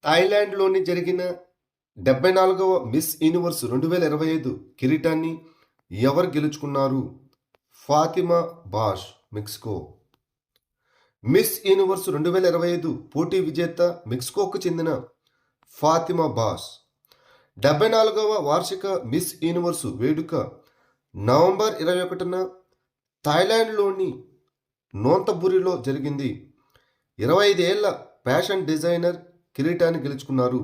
థాయిలాండ్‌లోని జరిగిన 74వ miss Universe 2025 కిరీటాన్ని ఎవరు గెలుచుకున్నారు? Fatima Bosch, Mexico. Miss Universe 2025 పోటీ విజేత మెక్సికోకు చెందిన ఫాతిమా బాష్. 74వ వార్షిక మిస్ యూనివర్స్ వేడుక నవంబర్ 21న థాయిలాండ్‌లోని నోంతబురిలో జరిగింది. 25 ఏళ్ల ఫ్యాషన్ డిజైనర్ కిరీటాన్ని గెలుచుకున్నారు.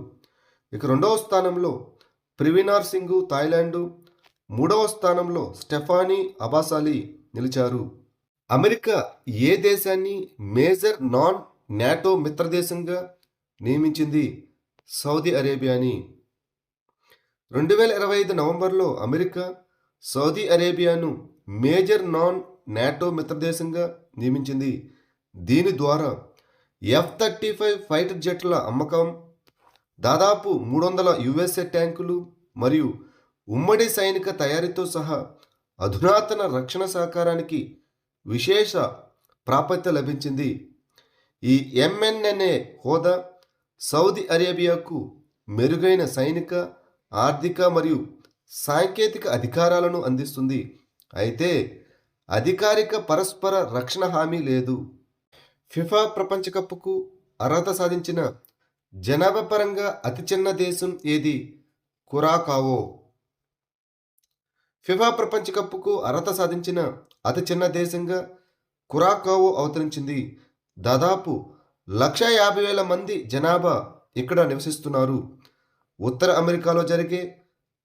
ఇక రెండవ స్థానంలో ప్రవీణార్ సింగ్ థాయిలాండ్, మూడవ స్థానంలో స్టెఫానీ అబాసాలి నిలిచారు. అమెరికా ఏ దేశాన్ని మేజర్ నాన్ నాటో మిత్రదేశంగా నియమించింది? సౌదీ అరేబియాని. 2025 నవంబర్లో అమెరికా సౌదీ అరేబియాను మేజర్ నాన్ నాటో మిత్రదేశంగా నియమించింది. దీని ద్వారా F-35 ఫైటర్ జెట్ల అమ్మకం, దాదాపు 300 USA ట్యాంకులు మరియు ఉమ్మడి సైనిక తయారీతో సహా అధునాతన రక్షణ సహకారానికి విశేష ప్రాప్యత లభించింది. ఈ MNNA హోదా సౌదీ అరేబియాకు మెరుగైన సైనిక, ఆర్థిక మరియు సాంకేతిక అధికారాలను అందిస్తుంది. అయితే అధికారిక పరస్పర రక్షణ హామీ లేదు. ఫిఫా ప్రపంచ కప్కు అర్హత సాధించిన జనాభా పరంగా అతి చిన్న దేశం ఏది? కురాకావో. ఫిఫా ప్రపంచ కప్కు అర్హత సాధించిన అతి చిన్న దేశంగా కురాకావో అవతరించింది. దాదాపు 150,000 మంది జనాభా ఇక్కడ నివసిస్తున్నారు. ఉత్తర అమెరికాలో జరిగే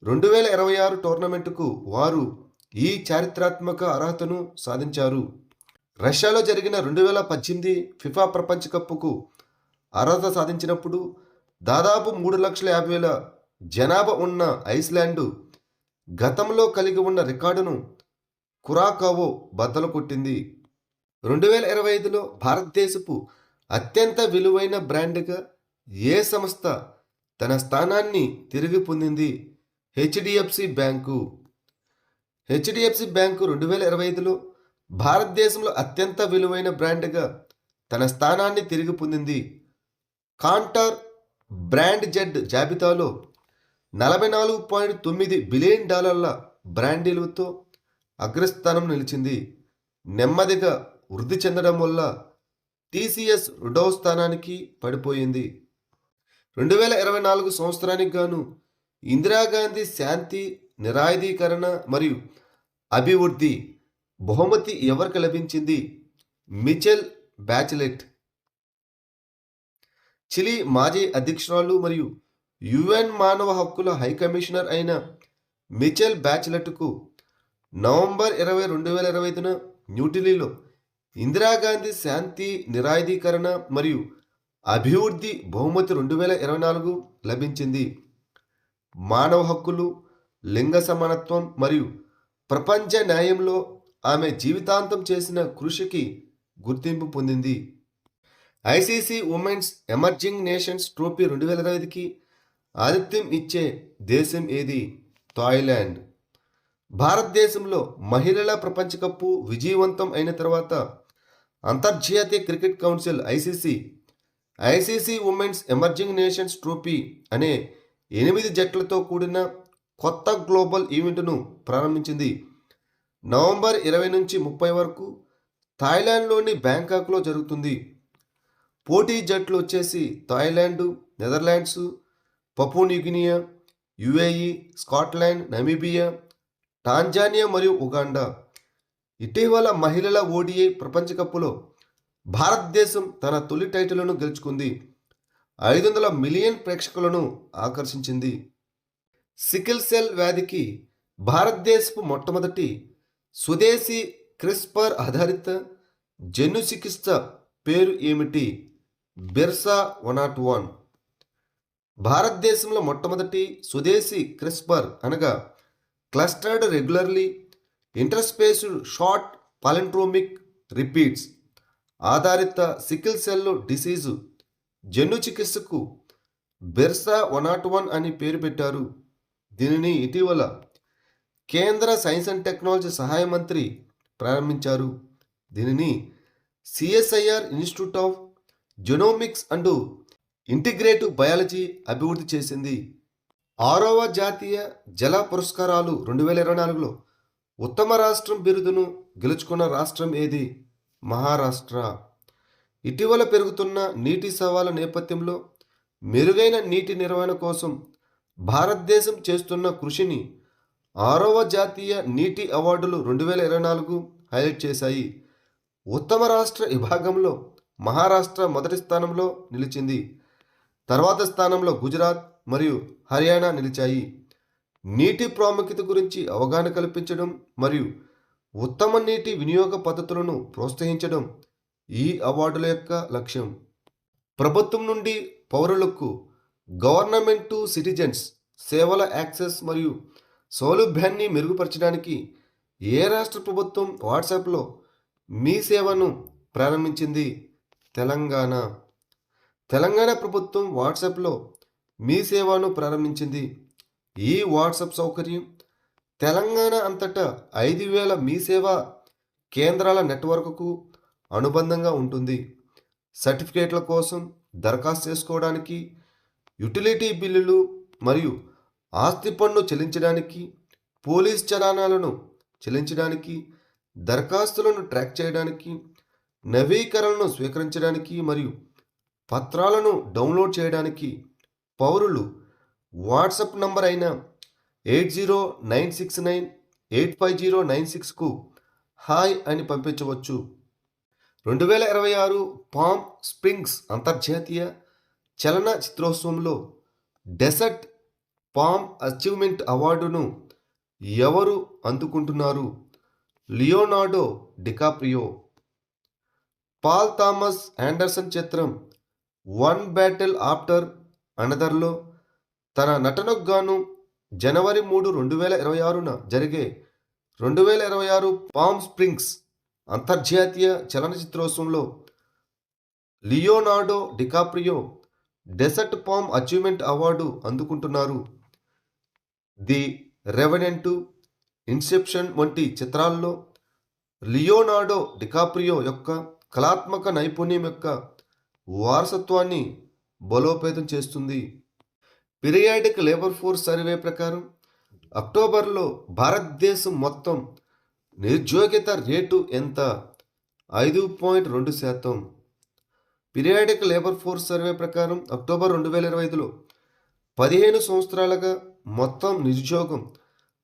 2026 టోర్నమెంటుకు వారు ఈ చారిత్రాత్మక అర్హతను సాధించారు. రష్యాలో జరిగిన 2018 ఫిఫా ప్రపంచ కప్కు అర్హత సాధించినప్పుడు దాదాపు 3,50,000 జనాభా ఉన్న ఐస్లాండ్ గతంలో కలిగి ఉన్న రికార్డును కురాకావో బద్దలు కొట్టింది. 2025లో భారతదేశపు అత్యంత విలువైన బ్రాండ్గా ఏ సంస్థ తన స్థానాన్ని తిరిగి పొందింది? HDFC bank. హెచ్డిఎఫ్సి బ్యాంకు 2025లో భారతదేశంలో అత్యంత విలువైన బ్రాండ్గా తన స్థానాన్ని తిరిగి పొందింది. కాంటార్ బ్రాండ్ జెడ్ జాబితాలో $44.9 బిలియన్ బ్రాండ్ విలువతో అగ్రస్థానం నిలిచింది. నెమ్మదిగా వృద్ధి చెందడం వల్ల టీసీఎస్ రెండవ స్థానానికి పడిపోయింది. 2024 సంవత్సరానికి గాను ఇందిరాగాంధీ శాంతి, నిరాయుధీకరణ మరియు అభివృద్ధి బహుమతి ఎవరికి లభించింది? మిచెల్ బ్యాచెలెట్. చిలీ మాజీ అధ్యక్షురాలు మరియు UN మానవ హక్కుల హైకమిషనర్ అయిన మిచెల్ బ్యాచెలెట్కు నవంబర్ 20, 2025న న్యూఢిల్లీలో ఇందిరాగాంధీ శాంతి, నిరాయుధీకరణ మరియు అభివృద్ధి బహుమతి 2024 లభించింది. మానవ హక్కులు, లింగ సమానత్వం మరియు ప్రపంచ న్యాయంలో ఆమె జీవితాంతం చేసిన కృషికి గుర్తింపు పొందింది. ICC women's emerging nations trophy 2025కి ఆతిథ్యం ఇచ్చే దేశం ఏది? థాయిలాండ్. భారతదేశంలో మహిళల ప్రపంచ కప్పు విజయవంతం అయిన తర్వాత అంతర్జాతీయ cricket council ICC women's emerging nations trophy అనే 8 జట్లతో కూడిన కొత్త గ్లోబల్ ఈవెంట్ను ప్రారంభించింది. నవంబర్ 20 నుంచి 30 వరకు థాయిలాండ్లోని బ్యాంకాక్లో జరుగుతుంది. పోటీ జట్లు వచ్చేసి Thailand, Netherlands, Papua New Guinea, UAE, Scotland, Namibia, Tanzania మరియు ఉగాండా. ఇటీవల మహిళల ODI ప్రపంచ కప్లో భారతదేశం తన తొలి టైటిల్ను గెలుచుకుంది. 500 మిలియన్ ప్రేక్షకులను ఆకర్షించింది. సికిల్ సెల్ వ్యాధికి భారతదేశపు మొట్టమొదటి స్వదేశీ క్రిస్పర్ ఆధారిత జన్యు చికిత్స పేరు ఏమిటి? బిర్సా 101. భారతదేశంలో మొట్టమొదటి స్వదేశీ క్రిస్పర్ అనగా clustered regularly interspaced short palindromic repeats ఆధారిత సికిల్ సెల్ డిసీజు జన్యు చికిత్సకు బిర్సా 101 అని పేరు పెట్టారు. దీనిని ఇటీవల కేంద్ర సైన్స్ అండ్ టెక్నాలజీ సహాయ మంత్రి ప్రారంభించారు. దీనిని CSIR institute of genomics and integrative biology అభివృద్ధి చేసింది. 6వ జాతీయ జల పురస్కారాలు 2024లో ఉత్తమ రాష్ట్రం బిరుదును గెలుచుకున్న రాష్ట్రం ఏది? మహారాష్ట్ర. ఇటీవల పెరుగుతున్న నీటి సవాళ్ళ నేపథ్యంలో మెరుగైన నీటి నిర్వహణ కోసం భారతదేశం చేస్తున్న కృషిని 6వ జాతీయ నీటి అవార్డులు 2024 హైలైట్ చేశాయి. ఉత్తమ రాష్ట్ర విభాగంలో మహారాష్ట్ర మొదటి స్థానంలో నిలిచింది. తర్వాత స్థానంలో గుజరాత్ మరియు హర్యానా నిలిచాయి. నీటి ప్రాముఖ్యత గురించి అవగాహన కల్పించడం మరియు ఉత్తమ నీటి వినియోగ పద్ధతులను ప్రోత్సహించడం ఈ అవార్డుల యొక్క లక్ష్యం. ప్రభుత్వం నుండి పౌరులకు గవర్నమెంట్ టు సిటిజన్స్ సేవల యాక్సెస్ మరియు సౌలభ్యాన్ని మెరుగుపరచడానికి ఏ రాష్ట్ర ప్రభుత్వం వాట్సాప్లో మీ సేవను ప్రారంభించింది? తెలంగాణ. తెలంగాణ ప్రభుత్వం వాట్సాప్లో మీ సేవను ప్రారంభించింది. ఈ వాట్సాప్ సౌకర్యం తెలంగాణ అంతటా 5,000 మీ సేవా కేంద్రాల నెట్వర్క్కు అనుబంధంగా ఉంటుంది. సర్టిఫికేట్ల కోసం దరఖాస్తు చేసుకోవడానికి, యుటిలిటీ బిల్లులు మరియు ఆస్తి పన్ను చెల్లించడానికి, పోలీస్ చలానాలను చెల్లించడానికి, దరఖాస్తులను ట్రాక్ చేయడానికి, నవీకరణను స్వీకరించడానికి మరియు పత్రాలను డౌన్లోడ్ చేయడానికి పౌరులు వాట్సాప్ నంబర్ అయిన 8096985096కు హాయ్ అని పంపించవచ్చు. 2026 పామ్ స్ప్రింగ్స్ అంతర్జాతీయ చలన చిత్రోత్సవంలో డెసర్ట్ పామ్ అచీవ్మెంట్ అవార్డును ఎవరు అందుకుంటున్నారు? Leonardo DiCaprio. Paul Thomas Anderson చిత్రం వన్ బ్యాటిల్ ఆఫ్టర్ అనదర్లో తన నటనకు గాను జనవరి 3, 2026న జరిగే 2026 పామ్ స్ప్రింగ్స్ అంతర్జాతీయ చలనచిత్రోత్సవంలో Leonardo DiCaprio desert palm achievement award అందుకుంటున్నారు. ది రెవెనెంట్, ఇన్సెప్షన్ వంటి చిత్రాల్లో లియోనార్డో డికాప్రియో యొక్క కళాత్మక నైపుణ్యం యొక్క వారసత్వాన్ని బలోపేతం చేస్తుంది. పీరియాడిక్ లేబర్ ఫోర్స్ సర్వే ప్రకారం అక్టోబర్లో భారతదేశం మొత్తం నిరుద్యోగిత రేటు ఎంత? 5.2%. పీరియాడిక్ లేబర్ ఫోర్స్ సర్వే ప్రకారం అక్టోబర్ 2025లో 15 సంవత్సరాలుగా మొత్తం నిరుద్యోగం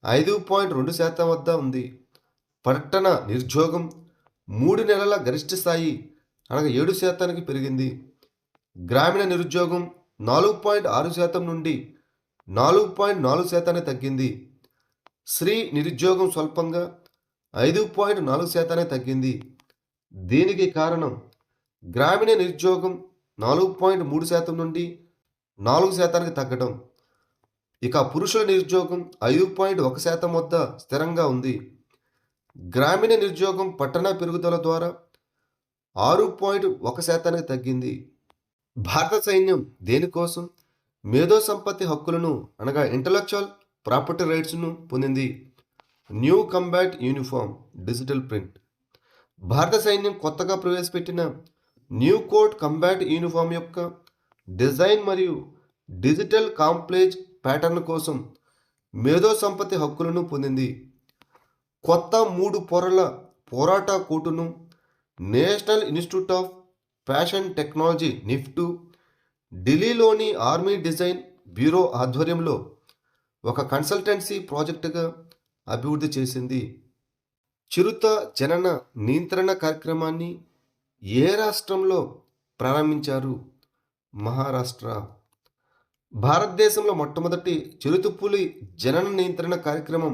5.2% వద్ద ఉంది. పట్టణ నిరుద్యోగం 3 నెలల గరిష్ట స్థాయి అనగా 7% పెరిగింది. గ్రామీణ నిరుద్యోగం 4.6% నుండి 4.4% తగ్గింది. స్త్రీ నిరుద్యోగం స్వల్పంగా 5.4% తగ్గింది. దీనికి కారణం గ్రామీణ నిరుద్యోగం 4.3% నుండి 4% తగ్గడం. ఇక పురుషుల నిరుద్యోగం 5.1% వద్ద స్థిరంగా ఉంది. గ్రామీణ నిరుద్యోగం పట్టణ పెరుగుదల ద్వారా 6.1% తగ్గింది. భారత సైన్యం దేనికోసం మేధో సంపత్తి హక్కులను అనగా ఇంటలెక్చువల్ ప్రాపర్టీ రైట్స్ను పొందింది? New combat uniform digital print. భారత సైన్యం కొత్తగా ప్రవేశపెట్టిన న్యూ కోట్ కంబాట్ యూనిఫామ్ యొక్క డిజైన్ మరియు డిజిటల్ కాంప్లేజ్ ప్యాటర్న్ కోసం మేధో సంపత్తి హక్కులను పొందింది. కొత్త 3 పొరల పోరాట కోటును National Institute of Fashion Technology NIFT, ఢిల్లీలోని ఆర్మీ డిజైన్ బ్యూరో ఆధ్వర్యంలో ఒక కన్సల్టెన్సీ ప్రాజెక్టుగా అభివృద్ధి చేసింది. చిరుత జనన నియంత్రణ కార్యక్రమాన్ని ఏ రాష్ట్రంలో ప్రారంభించారు? మహారాష్ట్ర. భారతదేశంలో మొట్టమొదటి చిరుతపులి జనన నియంత్రణ కార్యక్రమం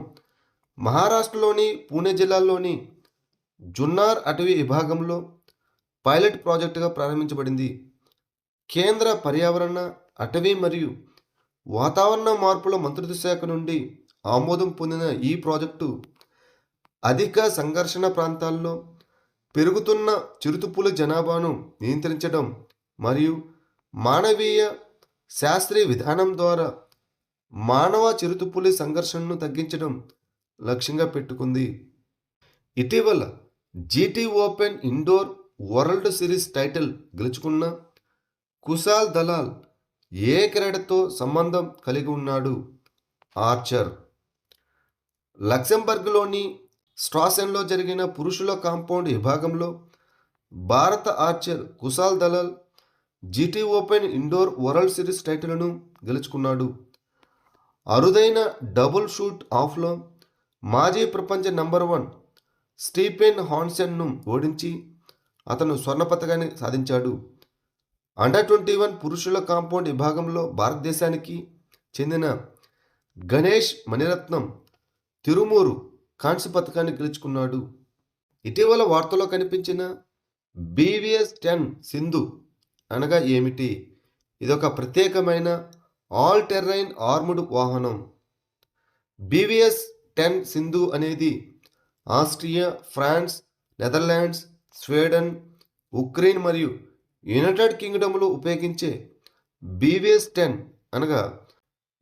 మహారాష్ట్రలోని పూణే జిల్లాలోని జున్నార్ అటవీ విభాగంలో పైలట్ ప్రాజెక్టుగా ప్రారంభించబడింది. కేంద్ర పర్యావరణ, అటవీ మరియు వాతావరణ మార్పుల మంత్రిత్వ శాఖ నుండి ఆమోదం పొందిన ఈ ప్రాజెక్టు అధిక సంఘర్షణ ప్రాంతాల్లో పెరుగుతున్న చిరుతపులి జనాభాను నియంత్రించడం మరియు మానవీయ శాస్త్రీయ విధానం ద్వారా మానవ చిరుతపులి సంఘర్షణను తగ్గించడం లక్ష్యంగా పెట్టుకుంది. ఇటీవల GT open indoor world Series title గెలుచుకున్న కుశాల్ దలాల్ ఏ క్రీడతో సంబంధం కలిగి ఉన్నాడు? ఆర్చర్. లక్సెంబర్గ్లోని స్ట్రాసెన్లో జరిగిన పురుషుల కాంపౌండ్ విభాగంలో భారత archer Kushal Dalal GT open indoor world series టైటిల్ను గెలుచుకున్నాడు. అరుదైన డబుల్ షూట్ ఆఫ్లో మాజీ ప్రపంచ నంబర్ 1 స్టీఫెన్ హాన్సెన్ను ఓడించి అతను స్వర్ణ పతకాన్ని సాధించాడు. అండర్ 21 పురుషుల కాంపౌండ్ విభాగంలో భారతదేశానికి చెందిన గణేష్ మణిరత్నం తిరుమూరు కాంస్య పతకాన్ని గెలుచుకున్నాడు. ఇటీవల వార్తల్లో కనిపించిన BVS-10 సింధు అనగా ఏమిటి? ఇదొక ప్రత్యేకమైన ఆల్ టెర్రైన్ ఆర్ముడ్ వాహనం. BVS-10 సింధు అనేది Austria, France, Netherlands, Sweden, Ukraine మరియు యునైటెడ్ కింగ్డమ్లో ఉపయోగించే BVS-10 అనగా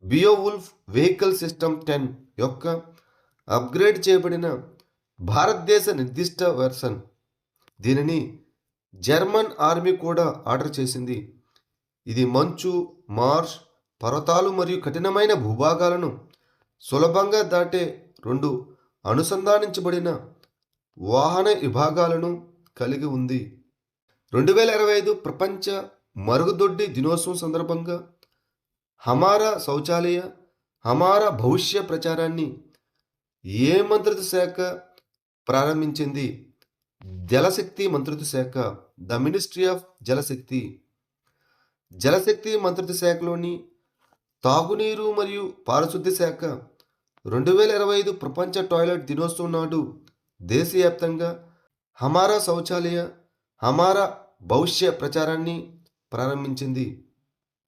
బియోవుల్ఫ్ వెహికల్ సిస్టమ్ 10 యొక్క అప్గ్రేడ్ చేయబడిన భారతదేశ నిర్దిష్ట వెర్షన్. దీనిని జర్మన్ ఆర్మీ కూడా ఆర్డర్ చేసింది. ఇది మంచు, మార్ష్, పర్వతాలు మరియు కఠినమైన భూభాగాలను సులభంగా దాటే 2 అనుసంధానించబడిన వాహన విభాగాలను కలిగి ఉంది. 2025 ప్రపంచ మరుగుదొడ్డి దినోత్సవం సందర్భంగా హమారా శౌచాలయ హమారా భవిష్య ప్రచారాన్ని ఏ మంత్రిత్వ శాఖ ప్రారంభించింది? జలశక్తి మంత్రిత్వ శాఖ, ద మినిస్ట్రీ ఆఫ్ జలశక్తి. జలశక్తి మంత్రిత్వ శాఖలోని తాగునీరు మరియు పారిశుద్ధ్య శాఖ 2025 ప్రపంచ టాయిలెట్ దినోత్సవం నాడు దేశవ్యాప్తంగా హమారా శౌచాలయ హమారా భవిష్య ప్రచారాన్ని ప్రారంభించింది.